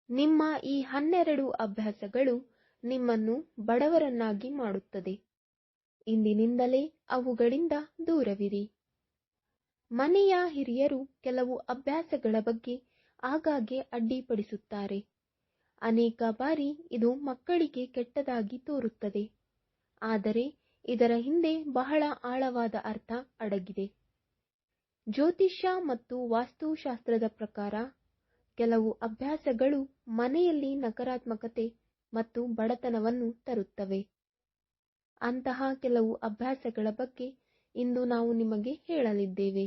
ನಿಮ್ಮ ಈ 12 ಅಭ್ಯಾಸಗಳು ನಿಮ್ಮನ್ನು ಬಡವರನ್ನಾಗಿ ಮಾಡುತ್ತದೆ. ಇಂದಿನಿಂದಲೇ ಅವುಗಳಿಂದ ದೂರವಿರಿ. ಮನೆಯ ಹಿರಿಯರು ಕೆಲವು ಅಭ್ಯಾಸಗಳ ಬಗ್ಗೆ ಆಗಾಗ್ಗೆ ಅಡ್ಡಿಪಡಿಸುತ್ತಾರೆ. ಅನೇಕ ಬಾರಿ ಇದು ಮಕ್ಕಳಿಗೆ ಕೆಟ್ಟದಾಗಿ ತೋರುತ್ತದೆ, ಆದರೆ ಇದರ ಹಿಂದೆ ಬಹಳ ಆಳವಾದ ಅರ್ಥ ಅಡಗಿದೆ. ಜ್ಯೋತಿಷ್ಯ ಮತ್ತು ವಾಸ್ತುಶಾಸ್ತ್ರದ ಪ್ರಕಾರ ಕೆಲವು ಅಭ್ಯಾಸಗಳು ಮನೆಯಲ್ಲಿ ನಕಾರಾತ್ಮಕತೆ ಮತ್ತು ಬಡತನವನ್ನು ತರುತ್ತವೆ. ಅಂತಹ ಕೆಲವು ಅಭ್ಯಾಸಗಳ ಬಗ್ಗೆ ಇಂದು ನಾವು ನಿಮಗೆ ಹೇಳಲಿದ್ದೇವೆ.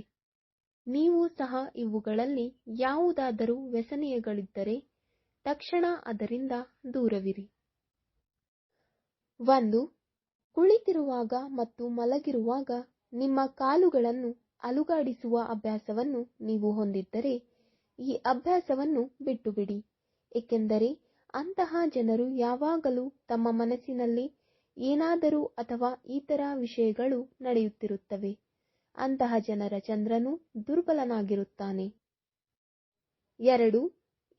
ನೀವು ಸಹ ಇವುಗಳಲ್ಲಿ ಯಾವುದಾದರೂ ವ್ಯಸನಿಗಳಿದ್ದರೆ ತಕ್ಷಣ ಅದರಿಂದ ದೂರವಿರಿ. 1. ಕುಳಿತಿರುವಾಗ ಮತ್ತು ಮಲಗಿರುವಾಗ ನಿಮ್ಮ ಕಾಲುಗಳನ್ನು ಅಲುಗಾಡಿಸುವ ಅಭ್ಯಾಸವನ್ನು ನೀವು ಹೊಂದಿದ್ದರೆ ಈ ಅಭ್ಯಾಸವನ್ನು ಬಿಟ್ಟುಬಿಡಿ, ಏಕೆಂದರೆ ಅಂತಹ ಜನರು ಯಾವಾಗಲೂ ತಮ್ಮ ಮನಸ್ಸಿನಲ್ಲಿ ಏನಾದರೂ ಅಥವಾ ಇತರ ವಿಷಯಗಳು ನಡೆಯುತ್ತಿರುತ್ತವೆ. ಅಂತಹ ಜನರ ಚಂದ್ರನು ದುರ್ಬಲನಾಗಿರುತ್ತಾನೆ. 2.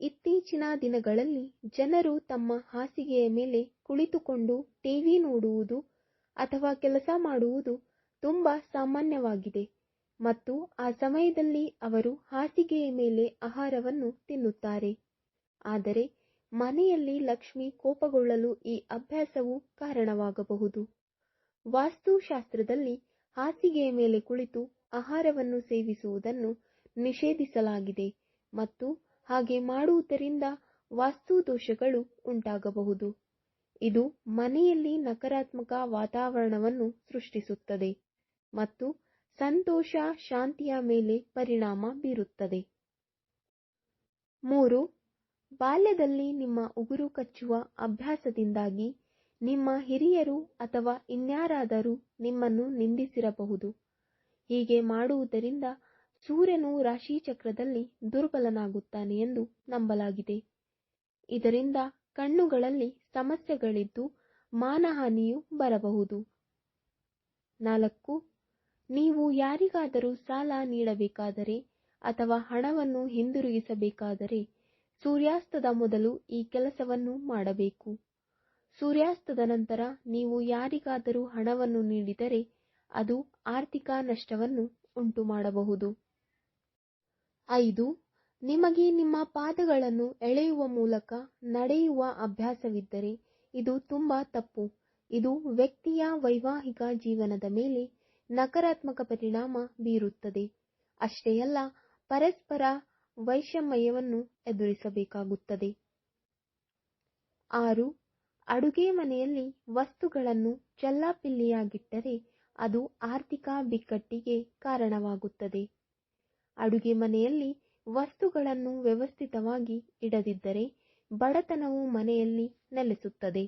ಇತ್ತೀಚಿನ ದಿನಗಳಲ್ಲಿ ಜನರು ತಮ್ಮ ಹಾಸಿಗೆಯ ಮೇಲೆ ಕುಳಿತುಕೊಂಡು ಟಿವಿ ನೋಡುವುದು ಅಥವಾ ಕೆಲಸ ಮಾಡುವುದು ತುಂಬಾ ಸಾಮಾನ್ಯವಾಗಿದೆ ಮತ್ತು ಆ ಸಮಯದಲ್ಲಿ ಅವರು ಹಾಸಿಗೆಯ ಮೇಲೆ ಆಹಾರವನ್ನು ತಿನ್ನುತ್ತಾರೆ. ಆದರೆ ಮನೆಯಲ್ಲಿ ಲಕ್ಷ್ಮಿ ಕೋಪಗೊಳ್ಳಲು ಈ ಅಭ್ಯಾಸವು ಕಾರಣವಾಗಬಹುದು. ವಾಸ್ತುಶಾಸ್ತ್ರದಲ್ಲಿ ಹಾಸಿಗೆಯ ಮೇಲೆ ಕುಳಿತು ಆಹಾರವನ್ನು ಸೇವಿಸುವುದನ್ನು ನಿಷೇಧಿಸಲಾಗಿದೆ ಮತ್ತು ಹಾಗೆ ಮಾಡುವುದರಿಂದ ವಾಸ್ತು ದೋಷಗಳು ಉಂಟಾಗಬಹುದು. ಇದು ಮನೆಯಲ್ಲಿ ನಕಾರಾತ್ಮಕ ವಾತಾವರಣವನ್ನು ಸೃಷ್ಟಿಸುತ್ತದೆ ಮತ್ತು ಸಂತೋಷ ಶಾಂತಿಯ ಮೇಲೆ ಪರಿಣಾಮ ಬೀರುತ್ತದೆ. 3. ಬಾಲ್ಯದಲ್ಲಿ ನಿಮ್ಮ ಉಗುರು ಕಚ್ಚುವ ಅಭ್ಯಾಸದಿಂದಾಗಿ ನಿಮ್ಮ ಹಿರಿಯರು ಅಥವಾ ಇನ್ಯಾರಾದರೂ ನಿಮ್ಮನ್ನು ನಿಂದಿಸಿರಬಹುದು. ಹೀಗೆ ಮಾಡುವುದರಿಂದ ಸೂರ್ಯನು ರಾಶಿಚಕ್ರದಲ್ಲಿ ದುರ್ಬಲನಾಗುತ್ತಾನೆ ಎಂದು ನಂಬಲಾಗಿದೆ. ಇದರಿಂದ ಕಣ್ಣುಗಳಲ್ಲಿ ಸಮಸ್ಯೆಗಳಿದ್ದು ಮಾನಹಾನಿಯೂ ಬರಬಹುದು. 4. ನೀವು ಯಾರಿಗಾದರೂ ಸಾಲ ನೀಡಬೇಕಾದರೆ ಅಥವಾ ಹಣವನ್ನು ಹಿಂದಿರುಗಿಸಬೇಕಾದರೆ ಸೂರ್ಯಾಸ್ತದ ಮೊದಲು ಈ ಕೆಲಸವನ್ನು ಮಾಡಬೇಕು. ಸೂರ್ಯಾಸ್ತದ ನಂತರ ನೀವು ಯಾರಿಗಾದರೂ ಹಣವನ್ನು ನೀಡಿದರೆ ಅದು ಆರ್ಥಿಕ ನಷ್ಟವನ್ನು ಉಂಟುಮಾಡಬಹುದು. 5. ನಿಮಗೆ ನಿಮ್ಮ ಪಾದಗಳನ್ನು ಎಳೆಯುವ ಮೂಲಕ ನಡೆಯುವ ಅಭ್ಯಾಸವಿದ್ದರೆ ಇದು ತುಂಬಾ ತಪ್ಪು. ಇದು ವ್ಯಕ್ತಿಯ ವೈವಾಹಿಕ ಜೀವನದ ಮೇಲೆ ನಕಾರಾತ್ಮಕ ಪರಿಣಾಮ ಬೀರುತ್ತದೆ. ಅಷ್ಟೇ ಅಲ್ಲ, ಪರಸ್ಪರ ವೈಷಮ್ಯವನ್ನು ಎದುರಿಸಬೇಕಾಗುತ್ತದೆ. 6. ಅಡುಗೆ ಮನೆಯಲ್ಲಿ ವಸ್ತುಗಳನ್ನು ಚೆಲ್ಲಾಪಿಲ್ಲಿಯಾಗಿಟ್ಟರೆ ಅದು ಆರ್ಥಿಕ ಬಿಕ್ಕಟ್ಟಿಗೆ ಕಾರಣವಾಗುತ್ತದೆ. ಅಡುಗೆ ಮನೆಯಲ್ಲಿ ವಸ್ತುಗಳನ್ನು ವ್ಯವಸ್ಥಿತವಾಗಿ ಇಡದಿದ್ದರೆ ಬಡತನವು ಮನೆಯಲ್ಲಿ ನೆಲೆಸುತ್ತದೆ.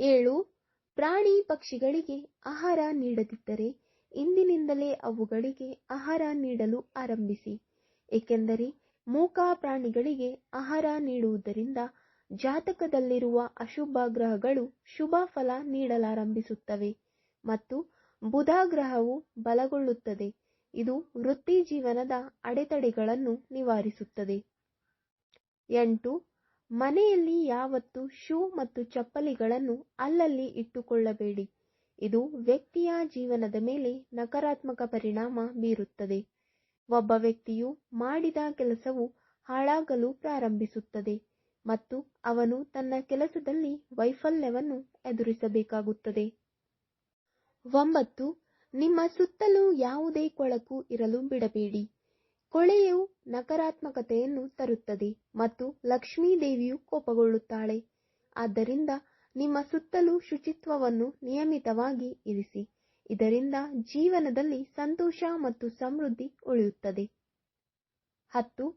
7. ಪ್ರಾಣಿ ಪಕ್ಷಿಗಳಿಗೆ ಆಹಾರ ನೀಡದಿದ್ದರೆ ಇಂದಿನಿಂದಲೇ ಅವುಗಳಿಗೆ ಆಹಾರ ನೀಡಲು ಆರಂಭಿಸಿ, ಏಕೆಂದರೆ ಮೂಕ ಪ್ರಾಣಿಗಳಿಗೆ ಆಹಾರ ನೀಡುವುದರಿಂದ ಜಾತಕದಲ್ಲಿರುವ ಅಶುಭ ಗ್ರಹಗಳು ಶುಭ ಫಲ ನೀಡಲಾರಂಭಿಸುತ್ತವೆ ಮತ್ತು ಬುಧ ಗ್ರಹವು ಬಲಗೊಳ್ಳುತ್ತದೆ. ಇದು ವೃತ್ತಿ ಜೀವನದ ಅಡೆತಡೆಗಳನ್ನು ನಿವಾರಿಸುತ್ತದೆ. 8. ಮನೆಯಲ್ಲಿ ಯಾವತ್ತೂ ಶೂ ಮತ್ತು ಚಪ್ಪಲಿಗಳನ್ನು ಅಲ್ಲಲ್ಲಿ ಇಟ್ಟುಕೊಳ್ಳಬೇಡಿ. ಇದು ವ್ಯಕ್ತಿಯ ಜೀವನದ ಮೇಲೆ ನಕಾರಾತ್ಮಕ ಪರಿಣಾಮ ಬೀರುತ್ತದೆ. ಒಬ್ಬ ವ್ಯಕ್ತಿಯು ಮಾಡಿದ ಕೆಲಸವು ಹಾಳಾಗಲು ಪ್ರಾರಂಭಿಸುತ್ತದೆ ಮತ್ತು ಅವನು ತನ್ನ ಕೆಲಸದಲ್ಲಿ ವೈಫಲ್ಯವನ್ನು ಎದುರಿಸಬೇಕಾಗುತ್ತದೆ. 9. ನಿಮ್ಮ ಸುತ್ತಲೂ ಯಾವುದೇ ಕೊಳಕು ಇರಲು ಬಿಡಬೇಡಿ. ಕೊಳೆಯು ನಕಾರಾತ್ಮಕತೆಯನ್ನು ತರುತ್ತದೆ ಮತ್ತು ಲಕ್ಷ್ಮೀ ದೇವಿಯು ಕೋಪಗೊಳ್ಳುತ್ತಾಳೆ. ಆದ್ದರಿಂದ ನಿಮ್ಮ ಸುತ್ತಲೂ ಶುಚಿತ್ವವನ್ನು ನಿಯಮಿತವಾಗಿ ಇರಿಸಿ. ಇದರಿಂದ ಜೀವನದಲ್ಲಿ ಸಂತೋಷ ಮತ್ತು ಸಮೃದ್ಧಿ ಉಳಿಯುತ್ತದೆ. 10.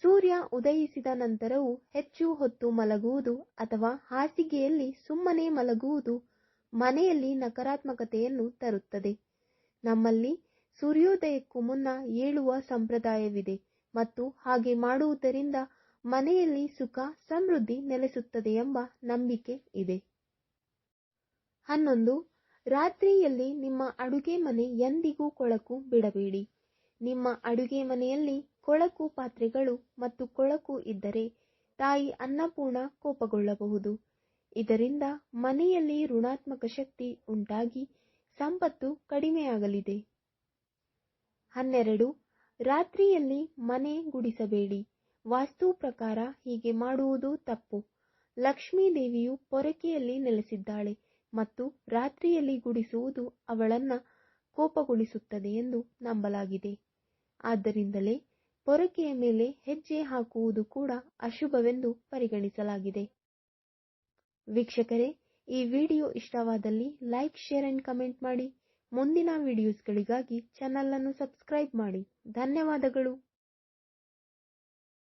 ಸೂರ್ಯ ಉದಯಿಸಿದ ನಂತರವೂ ಹೆಚ್ಚು ಹೊತ್ತು ಮಲಗುವುದು ಅಥವಾ ಹಾಸಿಗೆಯಲ್ಲಿ ಸುಮ್ಮನೆ ಮಲಗುವುದು ಮನೆಯಲ್ಲಿ ನಕಾರಾತ್ಮಕತೆಯನ್ನು ತರುತ್ತದೆ. ನಮ್ಮಲ್ಲಿ ಸೂರ್ಯೋದಯಕ್ಕೂ ಮುನ್ನ ಏಳುವ ಸಂಪ್ರದಾಯವಿದೆ ಮತ್ತು ಹಾಗೆ ಮಾಡುವುದರಿಂದ ಮನೆಯಲ್ಲಿ ಸುಖ ಸಮೃದ್ಧಿ ನೆಲೆಸುತ್ತದೆ ಎಂಬ ನಂಬಿಕೆ ಇದೆ. 11. ರಾತ್ರಿಯಲ್ಲಿ ನಿಮ್ಮ ಅಡುಗೆ ಮನೆ ಎಂದಿಗೂ ಕೊಳಕು ಬಿಡಬೇಡಿ. ನಿಮ್ಮ ಅಡುಗೆ ಮನೆಯಲ್ಲಿ ಕೊಳಕು ಪಾತ್ರೆಗಳು ಮತ್ತು ಕೊಳಕು ಇದ್ದರೆ ತಾಯಿ ಅನ್ನಪೂರ್ಣ ಕೋಪಗೊಳ್ಳಬಹುದು. ಇದರಿಂದ ಮನೆಯಲ್ಲಿ ಋಣಾತ್ಮಕ ಶಕ್ತಿ ಉಂಟಾಗಿ ಸಂಪತ್ತು ಕಡಿಮೆಯಾಗಲಿದೆ. 12. ರಾತ್ರಿಯಲ್ಲಿ ಮನೆ ಗುಡಿಸಬೇಡಿ. ವಾಸ್ತು ಪ್ರಕಾರ ಹೀಗೆ ಮಾಡುವುದು ತಪ್ಪು. ಲಕ್ಷ್ಮೀ ದೇವಿಯು ಪೊರಕೆಯಲ್ಲಿ ನೆಲೆಸಿದ್ದಾಳೆ ಮತ್ತು ರಾತ್ರಿಯಲ್ಲಿ ಗುಡಿಸುವುದು ಅವಳನ್ನ ಕೋಪಗೊಳಿಸುತ್ತದೆ ಎಂದು ನಂಬಲಾಗಿದೆ. ಆದ್ದರಿಂದಲೇ ಪೊರಕೆಯ ಮೇಲೆ ಹೆಜ್ಜೆ ಹಾಕುವುದು ಕೂಡ ಅಶುಭವೆಂದು ಪರಿಗಣಿಸಲಾಗಿದೆ. ವೀಕ್ಷಕರೇ, ಈ ವಿಡಿಯೋ ಇಷ್ಟವಾದಲ್ಲಿ ಲೈಕ್, ಶೇರ್ ಅಂಡ್ ಕಮೆಂಟ್ ಮಾಡಿ. ಮುಂದಿನ ವಿಡಿಯೋಸ್ಗಳಿಗಾಗಿ ಚಾನಲ್ ಅನ್ನು ಸಬ್ಸ್ಕ್ರೈಬ್ ಮಾಡಿ. ಧನ್ಯವಾದಗಳು.